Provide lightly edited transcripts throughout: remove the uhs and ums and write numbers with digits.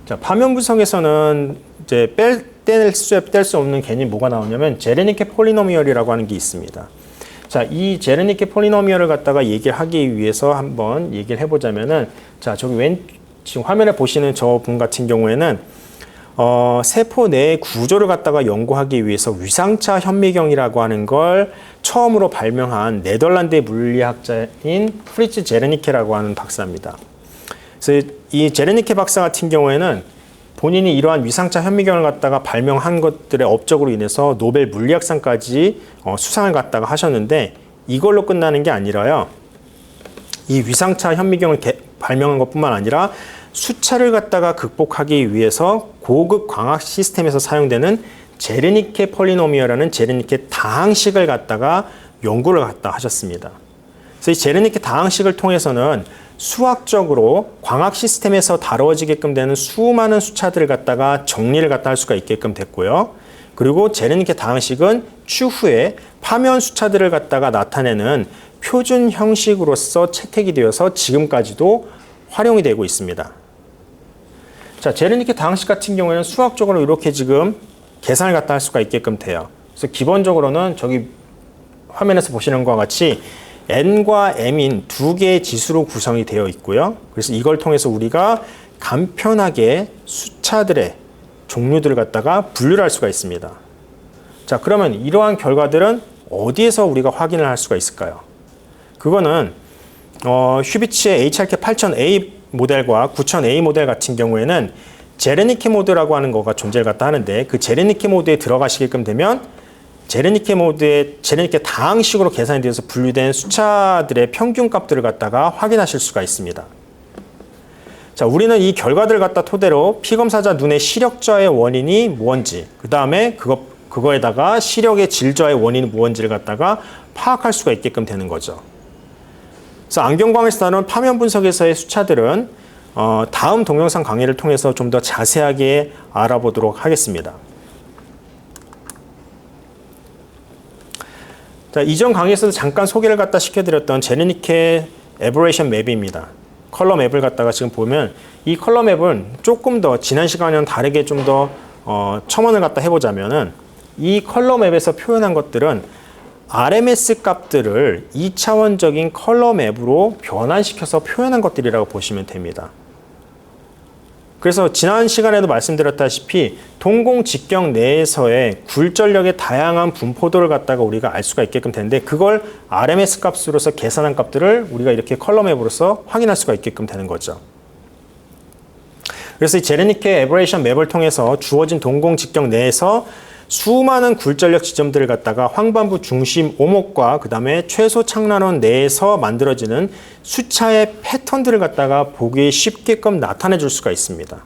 자, 파면 분석에서는 이제 뗄 수 없는 개념이 뭐가 나오냐면 제레니케 폴리노미얼이라고 하는 게 있습니다. 자, 이 제레니케 폴리노미얼을 갖다가 얘기를 하기 위해서 한번 얘기를 해보자면은, 자, 저기 지금 화면에 보시는 저 분 같은 경우에는 세포 내의 구조를 갖다가 연구하기 위해서 위상차 현미경이라고 하는 걸 처음으로 발명한 네덜란드의 물리학자인 프리츠 제레니케라고 하는 박사입니다. 그래서 이 제레니케 박사 같은 경우에는 본인이 이러한 위상차 현미경을 갖다가 발명한 것들의 업적으로 인해서 노벨 물리학상까지 수상을 갖다가 하셨는데, 이걸로 끝나는 게 아니라요, 이 위상차 현미경을 발명한 것뿐만 아니라 수차를 갖다가 극복하기 위해서 고급 광학 시스템에서 사용되는 제레니케 폴리노미얼이라는 제레니케 다항식을 갖다가 연구를 갖다 하셨습니다. 그래서 이 제레니케 다항식을 통해서는 수학적으로 광학 시스템에서 다루어지게끔 되는 수많은 수차들을 갖다가 정리를 갖다 할 수가 있게끔 됐고요. 그리고 제레니케 다항식은 추후에 파면 수차들을 갖다가 나타내는 표준 형식으로서 채택이 되어서 지금까지도 활용이 되고 있습니다. 자, 제레니케 다항식 같은 경우에는 수학적으로 이렇게 지금 계산을 갖다 할 수가 있게끔 돼요. 그래서 기본적으로는 저기 화면에서 보시는 것과 같이 n과 m인 두 개의 지수로 구성이 되어 있고요. 그래서 이걸 통해서 우리가 간편하게 수차들의 종류들을 갖다가 분류를 할 수가 있습니다. 자, 그러면 이러한 결과들은 어디에서 우리가 확인을 할 수가 있을까요? 그거는 휘비츠의 HRK 8000A 모델과 9000A 모델 같은 경우에는 제레니케 모드라고 하는 거가 존재를 갖다 하는데, 그 제레니케 모드에 들어가시게끔 되면 제레니케 모드의 제레니케 다항식으로 계산이 되어서 분류된 수차들의 평균 값들을 갖다가 확인하실 수가 있습니다. 자, 우리는 이 결과들을 갖다 토대로 피검사자 눈의 시력 저하의 원인이 뭔지, 그 다음에 그거에다가 시력의 질 저하의 원인이 뭔지를 갖다가 파악할 수가 있게끔 되는 거죠. 그래서 안경광에서 다룬 파면 분석에서의 수차들은 다음 동영상 강의를 통해서 좀 더 자세하게 알아보도록 하겠습니다. 자, 이전 강의에서도 잠깐 소개를 갖다 시켜드렸던 제레니케 에버레이션 맵입니다. 컬러 맵을 갖다가 지금 보면 이 컬러 맵은 조금 더 지난 시간이랑 다르게 좀 더 첨언을 갖다 해보자면은, 이 컬러 맵에서 표현한 것들은 RMS 값들을 2차원적인 컬러 맵으로 변환시켜서 표현한 것들이라고 보시면 됩니다. 그래서 지난 시간에도 말씀드렸다시피 동공 직경 내에서의 굴절력의 다양한 분포도를 갖다가 우리가 알 수가 있게끔 되는데, 그걸 RMS 값으로서 계산한 값들을 우리가 이렇게 컬러 맵으로서 확인할 수가 있게끔 되는 거죠. 그래서 이 제레니케 에버레이션 맵을 통해서 주어진 동공 직경 내에서 수많은 굴절력 지점들을 갖다가 황반부 중심 오목과 그 다음에 최소 착란원 내에서 만들어지는 수차의 패턴들을 갖다가 보기 쉽게끔 나타내 줄 수가 있습니다.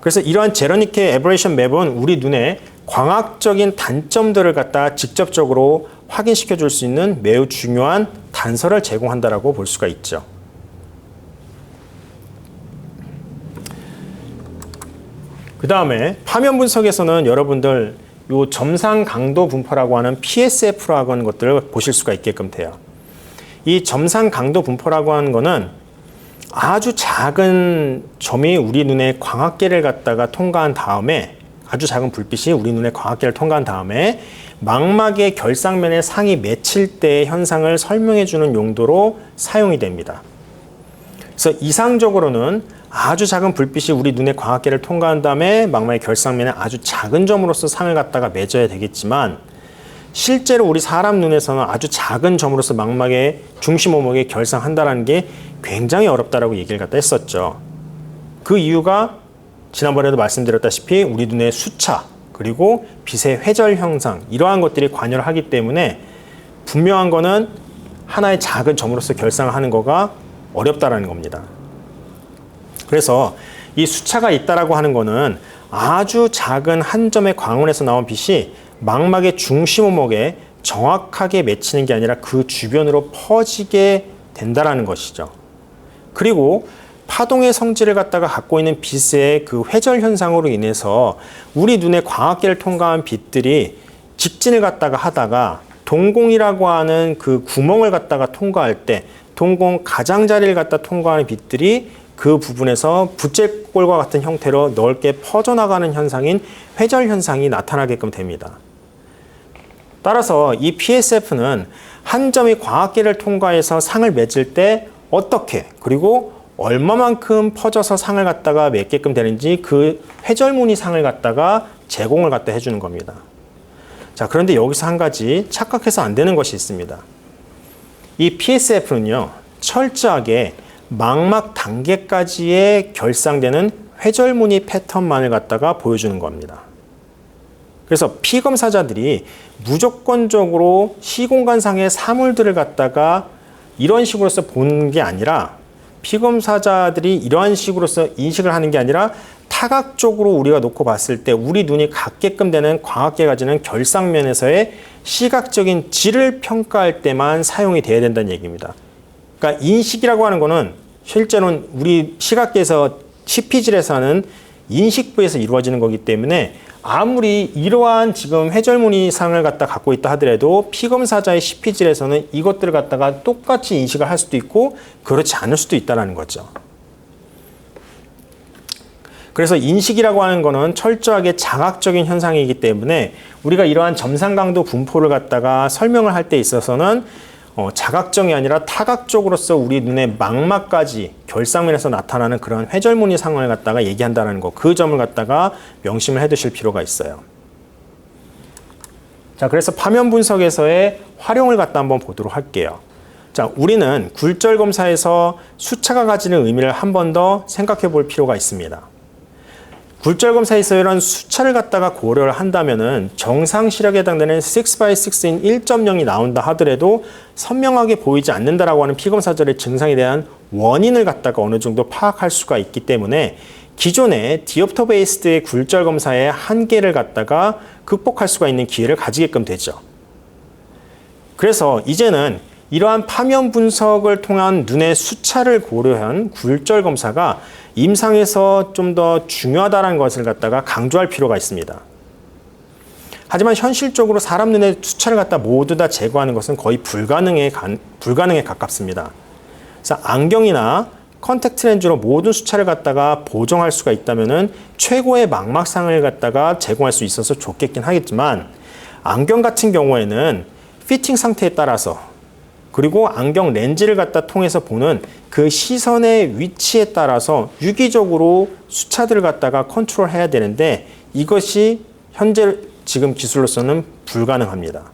그래서 이러한 제레니케 에버레이션 맵은 우리 눈에 광학적인 단점들을 갖다 직접적으로 확인시켜 줄 수 있는 매우 중요한 단서를 제공한다라고 볼 수가 있죠. 그 다음에 파면 분석에서는 여러분들 요 점상 강도 분포라고 하는 PSF라고 하는 것들을 보실 수가 있게끔 돼요. 이 점상 강도 분포라고 하는 거는 아주 작은 점이 우리 눈의 광학계를 갖다가 통과한 다음에, 아주 작은 불빛이 우리 눈의 광학계를 통과한 다음에 망막의 결상면에 상이 맺힐 때의 현상을 설명해 주는 용도로 사용이 됩니다. 그래서 이상적으로는 아주 작은 불빛이 우리 눈의 광학계를 통과한 다음에 망막의 결상면에 아주 작은 점으로서 상을 갖다가 맺어야 되겠지만, 실제로 우리 사람 눈에서는 아주 작은 점으로서 망막의 중심 오목에 결상한다는 게 굉장히 어렵다라고 얘기를 갖다 했었죠. 그 이유가 지난번에도 말씀드렸다시피 우리 눈의 수차 그리고 빛의 회절 형상, 이러한 것들이 관여를 하기 때문에 분명한 거는 하나의 작은 점으로서 결상을 하는 거가 어렵다라는 겁니다. 그래서 이 수차가 있다라고 하는 거는 아주 작은 한 점의 광원에서 나온 빛이 망막의 중심 오목에 정확하게 맺히는 게 아니라 그 주변으로 퍼지게 된다라는 것이죠. 그리고 파동의 성질을 갖다가 갖고 있는 빛의 그 회절 현상으로 인해서 우리 눈의 광학계를 통과한 빛들이 직진을 갖다가 하다가 동공이라고 하는 그 구멍을 갖다가 통과할 때 동공 가장자리를 갖다 통과하는 빛들이 그 부분에서 부채꼴과 같은 형태로 넓게 퍼져나가는 현상인 회절 현상이 나타나게끔 됩니다. 따라서 이 PSF는 한 점이 광학계를 통과해서 상을 맺을 때 어떻게 그리고 얼마만큼 퍼져서 상을 갖다가 맺게끔 되는지 그 회절무늬 상을 갖다가 제공을 갖다 해주는 겁니다. 자, 그런데 여기서 한 가지 착각해서 안 되는 것이 있습니다. 이 PSF는요, 철저하게 망막 단계까지의 결상되는 회절무늬 패턴만을 갖다가 보여주는 겁니다. 그래서 피검사자들이 무조건적으로 시공간상의 사물들을 갖다가 이런 식으로서 보는 게 아니라 피검사자들이 이러한 식으로서 인식을 하는 게 아니라 타각적으로 우리가 놓고 봤을 때 우리 눈이 갖게끔 되는 광학계가 가지는 결상면에서의 시각적인 질을 평가할 때만 사용이 돼야 된다는 얘기입니다. 그러니까 인식이라고 하는 거는 실제로는 우리 시각계에서 CP질에서 하는 인식부에서 이루어지는 거기 때문에 아무리 이러한 지금 회절무늬상을 갖다 갖고 있다 하더라도 피검사자의 CP질에서는 이것들을 갖다가 똑같이 인식을 할 수도 있고 그렇지 않을 수도 있다는 거죠. 그래서 인식이라고 하는 거는 철저하게 장학적인 현상이기 때문에 우리가 이러한 점상강도 분포를 갖다가 설명을 할 때 있어서는 자각적이 아니라 타각적으로서 우리 눈의 망막까지 결상면에서 나타나는 그런 회절무늬 상황을 갖다가 얘기한다는 거, 그 점을 갖다가 명심을 해 두실 필요가 있어요. 자, 그래서 파면 분석에서의 활용을 갖다 한번 보도록 할게요. 자, 우리는 굴절 검사에서 수차가 가지는 의미를 한 번 더 생각해 볼 필요가 있습니다. 굴절 검사에서 이런 수차를 갖다가 고려를 한다면은 정상 시력에 해당되는 6x6인 1.0이 나온다 하더라도 선명하게 보이지 않는다라고 하는 피검사절의 증상에 대한 원인을 갖다가 어느 정도 파악할 수가 있기 때문에 기존의 디옵터 베이스드의 굴절 검사의 한계를 갖다가 극복할 수가 있는 기회를 가지게끔 되죠. 그래서 이제는 이러한 파면 분석을 통한 눈의 수차를 고려한 굴절 검사가 임상에서 좀 더 중요하다는 것을 갖다가 강조할 필요가 있습니다. 하지만 현실적으로 사람 눈의 수차를 갖다 모두 다 제거하는 것은 거의 불가능에 가깝습니다. 그래서 안경이나 컨택트 렌즈로 모든 수차를 갖다가 보정할 수가 있다면은 최고의 망막상을 갖다가 제공할 수 있어서 좋겠긴 하겠지만 안경 같은 경우에는 피팅 상태에 따라서 그리고 안경 렌즈를 갖다 통해서 보는 그 시선의 위치에 따라서 유기적으로 수차들을 갖다가 컨트롤해야 되는데 이것이 현재 지금 기술로서는 불가능합니다.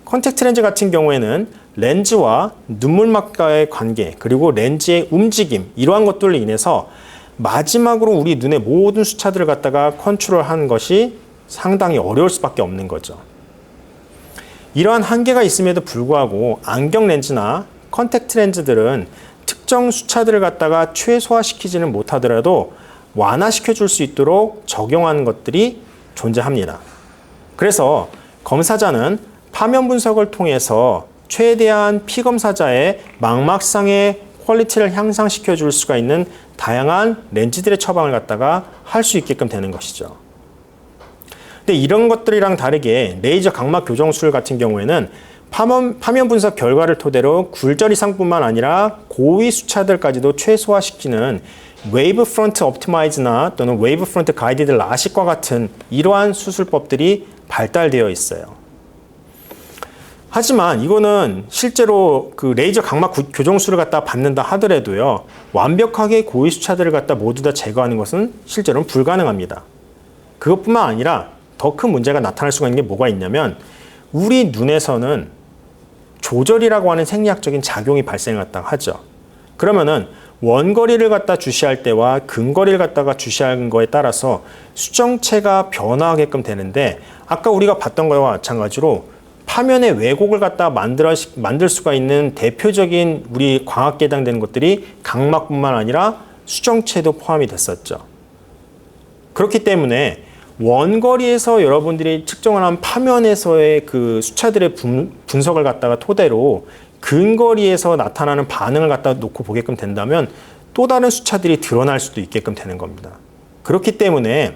컨택트 렌즈 같은 경우에는 렌즈와 눈물막과의 관계 그리고 렌즈의 움직임 이러한 것들로 인해서 마지막으로 우리 눈의 모든 수차들을 갖다가 컨트롤하는 것이 상당히 어려울 수밖에 없는 거죠. 이러한 한계가 있음에도 불구하고 안경 렌즈나 컨택트 렌즈들은 특정 수차들을 갖다가 최소화시키지는 못하더라도 완화시켜 줄 수 있도록 적용하는 것들이 존재합니다. 그래서 검사자는 파면 분석을 통해서 최대한 피검사자의 망막상의 퀄리티를 향상시켜 줄 수가 있는 다양한 렌즈들의 처방을 갖다가 할 수 있게끔 되는 것이죠. 근데 이런 것들이랑 다르게 레이저 각막 교정술 같은 경우에는 파면 분석 결과를 토대로 굴절 이상뿐만 아니라 고위 수차들까지도 최소화시키는 웨이브 프론트 옵티마이즈나 또는 웨이브 프론트 가이디드 라식과 같은 이러한 수술법들이 발달되어 있어요. 하지만 이거는 실제로 그 레이저 각막 교정술을 갖다 받는다 하더라도요, 완벽하게 고위 수차들을 갖다 모두 다 제거하는 것은 실제로는 불가능합니다. 그것뿐만 아니라 더 큰 문제가 나타날 수가 있는 게 뭐가 있냐면 우리 눈에서는 조절이라고 하는 생리학적인 작용이 발생을 갖다가 하죠. 그러면은 원거리를 갖다 주시할 때와 근거리를 갖다가 주시하는 거에 따라서 수정체가 변화하게끔 되는데 아까 우리가 봤던 거와 마찬가지로 파면의 왜곡을 갖다 만들 수가 있는 대표적인 우리 광학계에 해당되는 것들이 각막뿐만 아니라 수정체도 포함이 됐었죠. 그렇기 때문에 원거리에서 여러분들이 측정을 한 파면에서의 그 수차들의 분석을 갖다가 토대로 근거리에서 나타나는 반응을 갖다 놓고 보게끔 된다면 또 다른 수차들이 드러날 수도 있게끔 되는 겁니다. 그렇기 때문에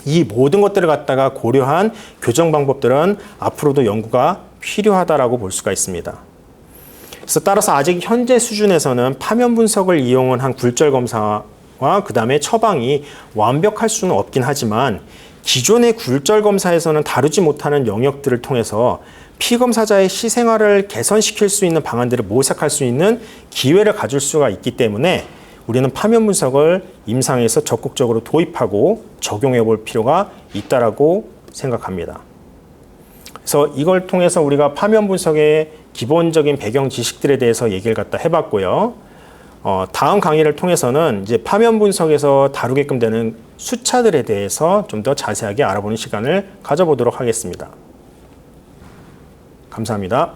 이 모든 것들을 갖다가 고려한 교정 방법들은 앞으로도 연구가 필요하다라고 볼 수가 있습니다. 그래서 따라서 아직 현재 수준에서는 파면 분석을 이용한 굴절 검사와 그 다음에 처방이 완벽할 수는 없긴 하지만 기존의 굴절 검사에서는 다루지 못하는 영역들을 통해서 피검사자의 시생활을 개선시킬 수 있는 방안들을 모색할 수 있는 기회를 가질 수가 있기 때문에 우리는 파면 분석을 임상에서 적극적으로 도입하고 적용해 볼 필요가 있다라고 생각합니다. 그래서 이걸 통해서 우리가 파면 분석의 기본적인 배경 지식들에 대해서 얘기를 갖다 해봤고요. 다음 강의를 통해서는 이제 파면 분석에서 다루게끔 되는 수차들에 대해서 좀 더 자세하게 알아보는 시간을 가져보도록 하겠습니다. 감사합니다.